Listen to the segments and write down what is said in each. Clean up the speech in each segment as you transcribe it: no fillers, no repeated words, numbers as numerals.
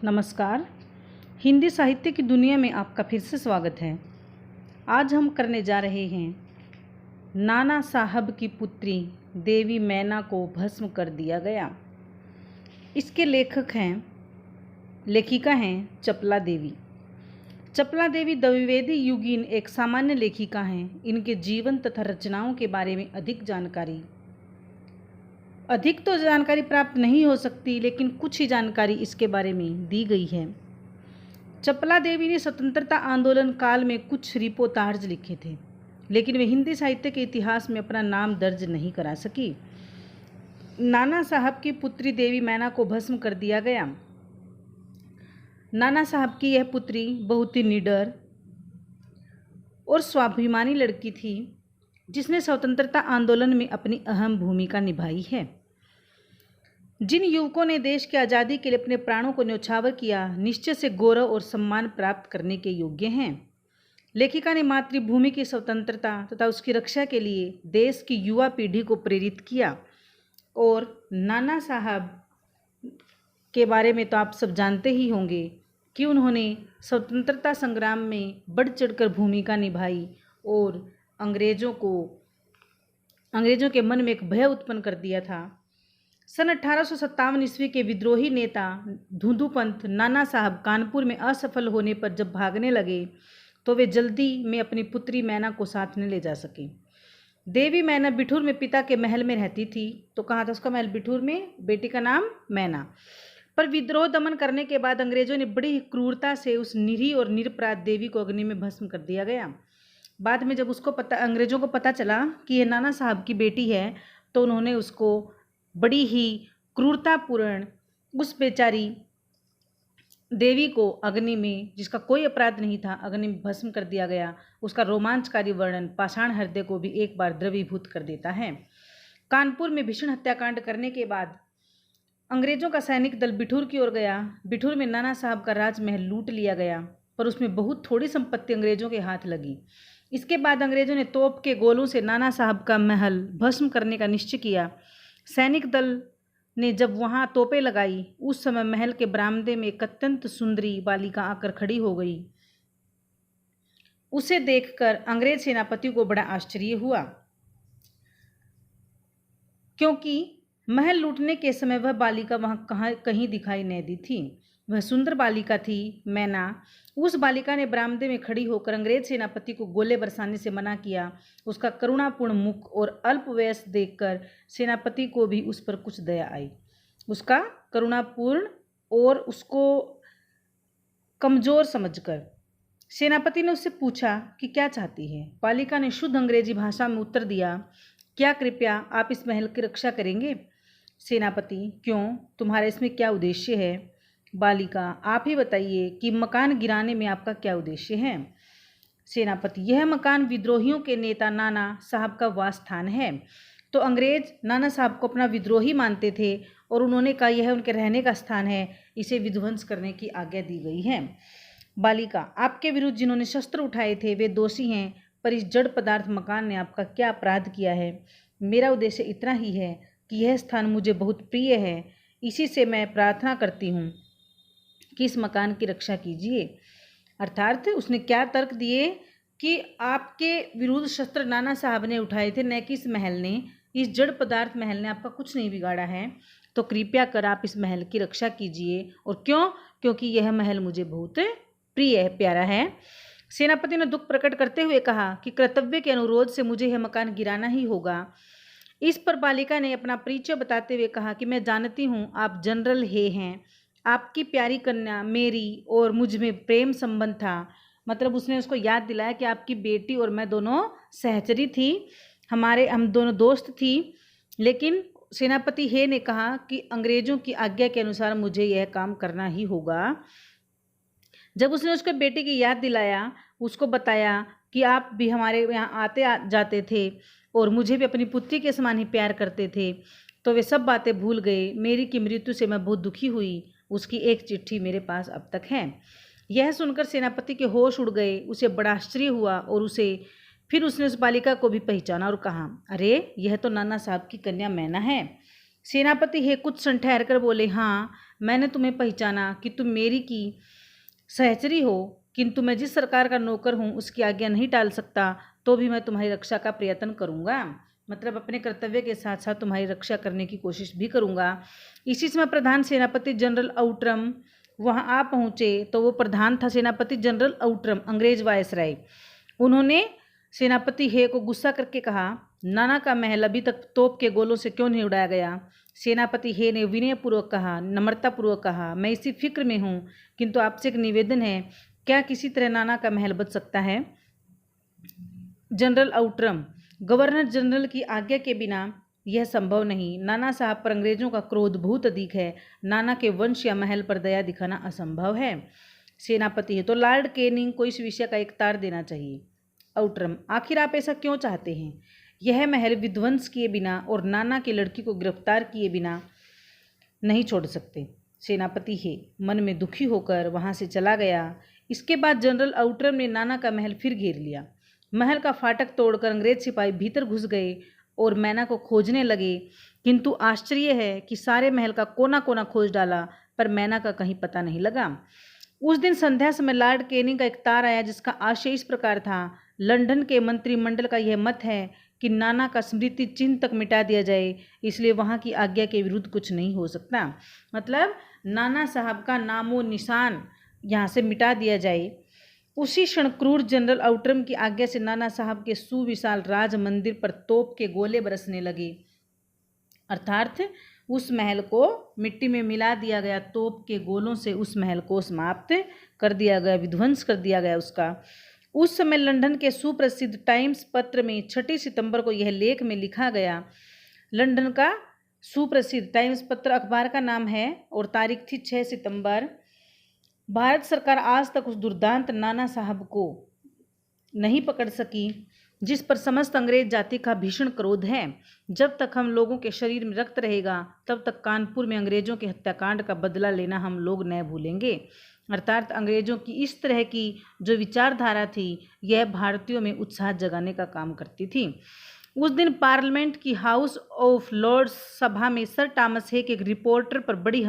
नमस्कार। हिंदी साहित्य की दुनिया में आपका फिर से स्वागत है। आज हम करने जा रहे हैं नाना साहब की पुत्री देवी मैना को भस्म कर दिया गया। इसके लेखिका हैं चपला देवी। चपला देवी द्विवेदी युगीन एक सामान्य लेखिका हैं। इनके जीवन तथा रचनाओं के बारे में अधिक तो जानकारी प्राप्त नहीं हो सकती, लेकिन कुछ ही जानकारी इसके बारे में दी गई है। चपला देवी ने स्वतंत्रता आंदोलन काल में कुछ रिपोर्टाज लिखे थे, लेकिन वे हिंदी साहित्य के इतिहास में अपना नाम दर्ज नहीं करा सकी। नाना साहब की पुत्री देवी मैना को भस्म कर दिया गया। नाना साहब की यह पुत्री बहुत ही निडर और स्वाभिमानी लड़की थी, जिसने स्वतंत्रता आंदोलन में अपनी अहम भूमिका निभाई है। जिन युवकों ने देश की आज़ादी के लिए अपने प्राणों को न्यौछावर किया, निश्चय से गौरव और सम्मान प्राप्त करने के योग्य हैं। लेखिका ने मातृभूमि की स्वतंत्रता तथा उसकी रक्षा के लिए देश की युवा पीढ़ी को प्रेरित किया। और नाना साहब के बारे में तो आप सब जानते ही होंगे कि उन्होंने स्वतंत्रता संग्राम में बढ़ चढ़कर भूमिका निभाई और अंग्रेज़ों के मन में एक भय उत्पन्न कर दिया था। सन 1857 ईस्वी के विद्रोही नेता धुंधुपंत नाना साहब कानपुर में असफल होने पर जब भागने लगे, तो वे जल्दी में अपनी पुत्री मैना को साथ न ले जा सके। देवी मैना बिठूर में पिता के महल में रहती थी। तो कहाँ था उसका महल? बिठूर में। बेटी का नाम मैना। पर विद्रोह दमन करने के बाद अंग्रेजों ने बड़ी क्रूरता से उस निरीह और निरपराध देवी को अग्नि में भस्म कर दिया गया। बाद में जब अंग्रेजों को पता चला कि यह नाना साहब की बेटी है, तो उन्होंने उसको बड़ी ही क्रूरतापूर्ण उस बेचारी देवी को अग्नि में, जिसका कोई अपराध नहीं था, अग्नि में भस्म कर दिया गया। उसका रोमांचकारी वर्णन पाषाण हृदय को भी एक बार द्रवीभूत कर देता है। कानपुर में भीषण हत्याकांड करने के बाद अंग्रेजों का सैनिक दल बिठूर की ओर गया। बिठूर में नाना साहब का राजमहल लूट लिया गया, पर उसमें बहुत थोड़ी संपत्ति अंग्रेजों के हाथ लगी। इसके बाद अंग्रेजों ने तोप के गोलों से नाना साहब का महल भस्म करने का निश्चय किया। सैनिक दल ने जब वहां तोपें लगाई, उस समय महल के बरामदे में एक अत्यंत सुंदरी बालिका आकर खड़ी हो गई। उसे देखकर अंग्रेज सेनापति को बड़ा आश्चर्य हुआ, क्योंकि महल लूटने के समय वह बालिका वहां कहीं दिखाई नहीं दी थी। वह सुंदर बालिका थी मैना। उस बालिका ने बरामदे में खड़ी होकर अंग्रेज सेनापति को गोले बरसाने से मना किया। उसका करुणापूर्ण मुख और अल्प वयस देखकर सेनापति को भी उस पर कुछ दया आई। उसका करुणापूर्ण और उसको कमजोर समझकर सेनापति ने उससे पूछा कि क्या चाहती है। बालिका ने शुद्ध अंग्रेजी भाषा में उत्तर दिया, क्या कृपया आप इस महल की रक्षा करेंगे? सेनापति, क्यों, तुम्हारा इसमें क्या उद्देश्य है? बालिका, आप ही बताइए कि मकान गिराने में आपका क्या उद्देश्य है? सेनापति, यह मकान विद्रोहियों के नेता नाना साहब का वास स्थान है। तो अंग्रेज नाना साहब को अपना विद्रोही मानते थे और उन्होंने कहा यह उनके रहने का स्थान है, इसे विध्वंस करने की आज्ञा दी गई है। बालिका, आपके विरुद्ध जिन्होंने शस्त्र उठाए थे वे दोषी हैं, पर इस जड़ पदार्थ मकान ने आपका क्या अपराध किया है? मेरा उद्देश्य इतना ही है कि यह स्थान मुझे बहुत प्रिय है, इसी से मैं प्रार्थना करती हूँ कि इस मकान की रक्षा कीजिए। अर्थात उसने क्या तर्क दिए कि आपके विरुद्ध शस्त्र नाना साहब ने उठाए थे, न कि इस महल ने, इस जड़ पदार्थ महल ने आपका कुछ नहीं बिगाड़ा है, तो कृपया कर आप इस महल की रक्षा कीजिए। और क्यों? क्योंकि यह महल मुझे बहुत प्रिय है, प्यारा है। सेनापति ने दुख प्रकट करते हुए कहा कि कर्तव्य के अनुरोध से मुझे यह मकान गिराना ही होगा। इस पर बालिका ने अपना परिचय बताते हुए कहा कि मैं जानती हूँ आप जनरल हे हैं, आपकी प्यारी कन्या मेरी और मुझ में प्रेम संबंध था। मतलब उसने उसको याद दिलाया कि आपकी बेटी और मैं दोनों सहचरी थी, हम दोनों दोस्त थी। लेकिन सेनापति हे ने कहा कि अंग्रेजों की आज्ञा के अनुसार मुझे यह काम करना ही होगा। जब उसने उसको बेटी की याद दिलाया, उसको बताया कि आप भी हमारे यहाँ आते जाते थे और मुझे भी अपनी पुत्री के समान ही प्यार करते थे, तो वे सब बातें भूल गए। मेरी की मृत्यु से मैं बहुत दुखी हुई। उसकी एक चिट्ठी मेरे पास अब तक है। यह सुनकर सेनापति के होश उड़ गए। उसे बड़ा आश्चर्य हुआ और फिर उसने उस बालिका को भी पहचाना और कहा, अरे यह तो नाना साहब की कन्या मैना है। सेनापति हे कुछ क्षण ठहर कर बोले, हाँ मैंने तुम्हें पहचाना कि तुम मेरी की सहचरी हो, किंतु मैं जिस सरकार का नौकर हूँ उसकी आज्ञा नहीं टाल सकता, तो भी मैं तुम्हारी रक्षा का प्रयत्न करूँगा। मतलब अपने कर्तव्य के साथ साथ तुम्हारी रक्षा करने की कोशिश भी करूँगा। इसी समय प्रधान सेनापति जनरल आउट्रम वहाँ आ पहुँचे। तो वो प्रधान था सेनापति जनरल आउट्रम, अंग्रेज वायसराय। उन्होंने सेनापति हे को गुस्सा करके कहा, नाना का महल अभी तक तोप के गोलों से क्यों नहीं उड़ाया गया। सेनापति हे ने विनयपूर्वक कहा, नम्रतापूर्वक कहा, मैं इसी फिक्र में हूँ, किंतु आपसे एक निवेदन है, क्या किसी तरह नाना का महल बच सकता है। जनरल आउट्रम, गवर्नर जनरल की आज्ञा के बिना यह संभव नहीं। नाना साहब पर अंग्रेजों का क्रोध बहुत अधिक है। नाना के वंश या महल पर दया दिखाना असंभव है। सेनापति है, तो लॉर्ड कैनिंग को इस विषय का एक तार देना चाहिए। आउट्रम, आखिर आप ऐसा क्यों चाहते हैं। यह महल विध्वंस किए बिना और नाना की लड़की को गिरफ्तार किए बिना नहीं छोड़ सकते। सेनापति है मन में दुखी होकर वहां से चला गया। इसके बाद जनरल आउट्रम ने नाना का महल फिर घेर लिया। महल का फाटक तोड़कर अंग्रेज सिपाही भीतर घुस गए और मैना को खोजने लगे, किंतु आश्चर्य है कि सारे महल का कोना कोना खोज डाला, पर मैना का कहीं पता नहीं लगा। उस दिन संध्या समय लॉर्ड कैनिंग का एक तार आया, जिसका आशय इस प्रकार था, लंदन के मंत्रिमंडल का यह मत है कि नाना का स्मृति चिन्ह तक मिटा दिया जाए, इसलिए वहाँ की आज्ञा के विरुद्ध कुछ नहीं हो सकता। मतलब नाना साहब का नामो निशान यहाँ से मिटा दिया जाए। उसी क्षण क्रूर जनरल आउट्रम की आज्ञा से नाना साहब के सुविशाल राज मंदिर पर तोप के गोले बरसने लगे, अर्थात उस महल को मिट्टी में मिला दिया गया। तोप के गोलों से उस महल को समाप्त कर दिया गया, विध्वंस कर दिया गया उसका। उस समय लंदन के सुप्रसिद्ध टाइम्स पत्र में 6 सितंबर को यह लेख में लिखा गया। लंदन का सुप्रसिद्ध टाइम्स पत्र अखबार का नाम है और तारीख थी 6 सितंबर। भारत सरकार आज तक उस दुर्दांत नाना साहब को नहीं पकड़ सकी, जिस पर समस्त अंग्रेज जाति का भीषण क्रोध है। जब तक हम लोगों के शरीर में रक्त रहेगा, तब तक कानपुर में अंग्रेजों के हत्याकांड का बदला लेना हम लोग न भूलेंगे। अर्थात अंग्रेजों की इस तरह की जो विचारधारा थी, यह भारतीयों में उत्साह जगाने का काम करती थी। उस दिन पार्लियामेंट की हाउस ऑफ लॉर्ड्स सभा में सर थॉमस हे की एक रिपोर्ट पर बड़ी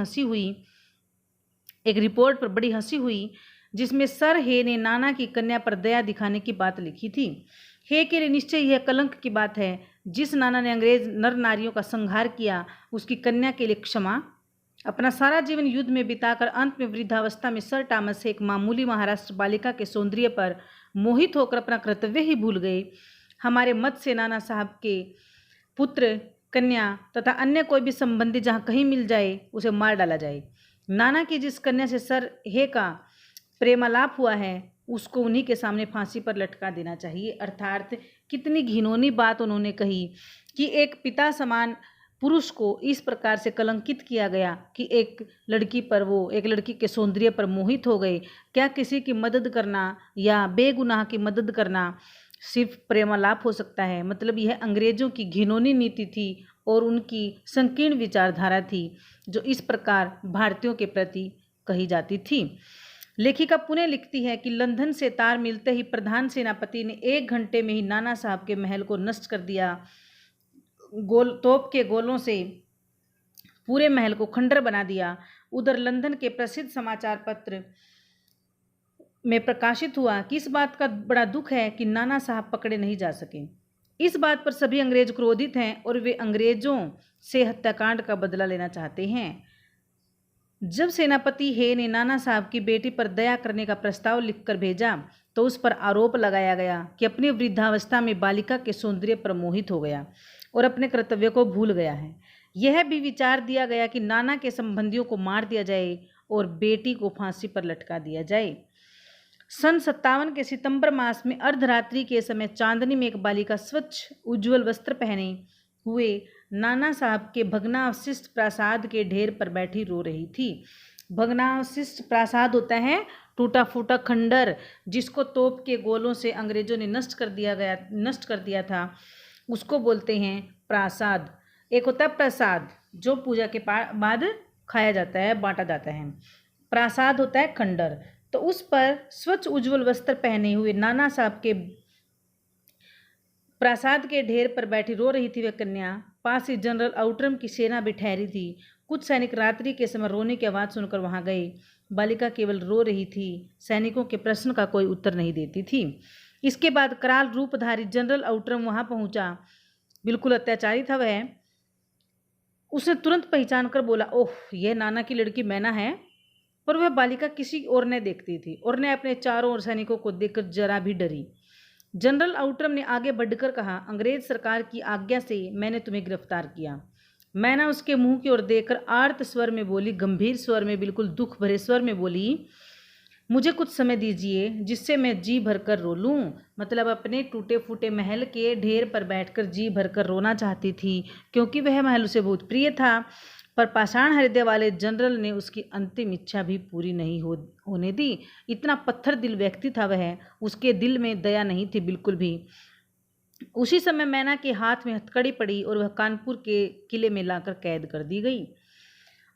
हंसी हुई, जिसमें सर हे ने नाना की कन्या पर दया दिखाने की बात लिखी थी। हे के लिए निश्चय यह कलंक की बात है, जिस नाना ने अंग्रेज नर नारियों का संहार किया, उसकी कन्या के लिए क्षमा। अपना सारा जीवन युद्ध में बिताकर अंत में वृद्धावस्था में सर थॉमस हे एक मामूली महाराष्ट्र बालिका के सौंदर्य पर मोहित होकर अपना कर्तव्य ही भूल गए। हमारे मत से नाना साहब के पुत्र, कन्या तथा अन्य कोई भी संबंधी जहाँ कहीं मिल जाए, उसे मार डाला जाए। नाना की जिस कन्या से सर हे का प्रेमालाप हुआ है, उसको उन्हीं के सामने फांसी पर लटका देना चाहिए। अर्थात कितनी घिनौनी बात उन्होंने कही कि एक पिता समान पुरुष को इस प्रकार से कलंकित किया गया कि एक लड़की के सौंदर्य पर मोहित हो गए। क्या किसी की मदद करना या बेगुनाह की मदद करना सिर्फ प्रेमालाप हो सकता है। मतलब यह अंग्रेजों की घिनौनी नीति थी और उनकी संकीर्ण विचारधारा थी जो इस प्रकार भारतीयों के प्रति कही जाती थी। लेखिका पुनः लिखती है कि लंदन से तार मिलते ही प्रधान सेनापति ने 1 घंटे में ही नाना साहब के महल को नष्ट कर दिया। तोप के गोलों से पूरे महल को खंडर बना दिया। उधर लंदन के प्रसिद्ध समाचार पत्र में प्रकाशित हुआ कि इस बात का बड़ा दुख है कि नाना साहब पकड़े नहीं जा सके। इस बात पर सभी अंग्रेज क्रोधित हैं और वे अंग्रेजों से हत्याकांड का बदला लेना चाहते हैं। जब सेनापति हे ने नाना साहब की बेटी पर दया करने का प्रस्ताव लिखकर भेजा, तो उस पर आरोप लगाया गया कि अपनी वृद्धावस्था में बालिका के सौंदर्य पर मोहित हो गया और अपने कर्तव्य को भूल गया है। यह भी विचार दिया गया कि नाना के संबंधियों को मार दिया जाए और बेटी को फांसी पर लटका दिया जाए। सन 57 के सितंबर मास में अर्धरात्रि के समय चांदनी में एक बालिका स्वच्छ उज्ज्वल वस्त्र पहने हुए नाना साहब के भग्नावशिष्ट प्रासाद के ढेर पर बैठी रो रही थी। भग्नावशिष्ट प्रासाद होता है टूटा फूटा खंडर, जिसको तोप के गोलों से अंग्रेजों ने नष्ट कर दिया था, उसको बोलते हैं प्रासाद। एक होता है प्रसाद जो पूजा के बाद खाया जाता है, बांटा जाता है। प्रासाद होता है खंडर। तो उस पर स्वच्छ उज्ज्वल वस्त्र पहने हुए नाना साहब के प्रासाद के ढेर पर बैठी रो रही थी वह कन्या। पास ही जनरल आउट्रम की सेना भी ठहरी थी। कुछ सैनिक रात्रि के समय रोने की आवाज़ सुनकर वहां गए। बालिका केवल रो रही थी, सैनिकों के प्रश्न का कोई उत्तर नहीं देती थी। इसके बाद कराल रूपधारी जनरल आउट्रम वहां पहुंचा। बिल्कुल अत्याचारी था वह। उसने तुरंत पहचान कर बोला, ओह, यह नाना की लड़की मैना है। पर वह बालिका किसी और ने देखती थी और ने अपने चारों ओर सैनिकों को देखकर जरा भी डरी। जनरल आउट्रम ने आगे बढ़कर कहा, अंग्रेज सरकार की आज्ञा से मैंने तुम्हें गिरफ्तार किया। मैना उसके मुंह की ओर देखकर आर्त स्वर में बोली, गंभीर स्वर में, बिल्कुल दुख भरे स्वर में बोली, मुझे कुछ समय दीजिए जिससे मैं जी भरकर रो लूं। मतलब अपने टूटे फूटे महल के ढेर पर बैठकर जी भरकर रोना चाहती थी, क्योंकि वह महल उसे बहुत प्रिय था। पर पाषाण हृदय वाले जनरल ने उसकी अंतिम इच्छा भी पूरी नहीं होने दी। इतना पत्थर दिल व्यक्ति था वह, उसके दिल में दया नहीं थी बिल्कुल भी। उसी समय मैना के हाथ में हथकड़ी पड़ी और वह कानपुर के किले में लाकर कैद कर दी गई।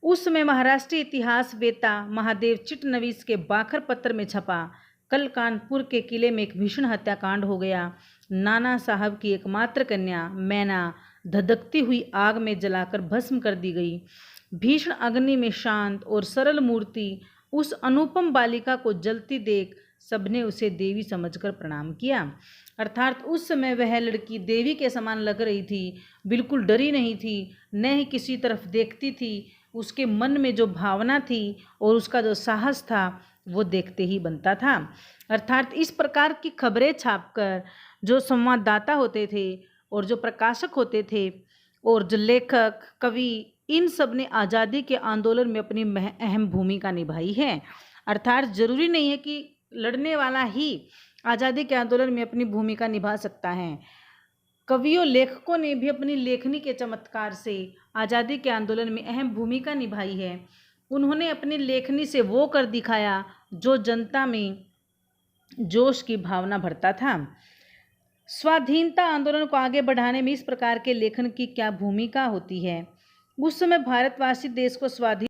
उस समय महाराष्ट्रीय इतिहास वेता महादेव चिटनवीस के बाखर पत्र में छपा, कल कानपुर के किले में एक भीषण हत्याकांड हो गया। नाना साहब की एकमात्र कन्या मैना धधकती हुई आग में जलाकर भस्म कर दी गई। भीषण अग्नि में शांत और सरल मूर्ति उस अनुपम बालिका को जलती देख सबने उसे देवी समझकर प्रणाम किया। अर्थात उस समय वह लड़की देवी के समान लग रही थी, बिल्कुल डरी नहीं थी, न ही किसी तरफ देखती थी। उसके मन में जो भावना थी और उसका जो साहस था वो देखते ही बनता था। अर्थात इस प्रकार की खबरें छापकर जो संवाददाता होते थे और जो प्रकाशक होते थे और जो लेखक, कवि, इन सब ने आज़ादी के आंदोलन में अपनी अहम भूमिका निभाई है। अर्थात जरूरी नहीं है कि लड़ने वाला ही आज़ादी के आंदोलन में अपनी भूमिका निभा सकता है। कवियों, लेखकों ने भी अपनी लेखनी के चमत्कार से आज़ादी के आंदोलन में अहम भूमिका निभाई है। उन्होंने अपनी लेखनी से वो कर दिखाया जो जनता में जोश की भावना भरता था। स्वाधीनता आंदोलन को आगे बढ़ाने में इस प्रकार के लेखन की क्या भूमिका होती है। उस समय भारतवासी देश को स्वाधीन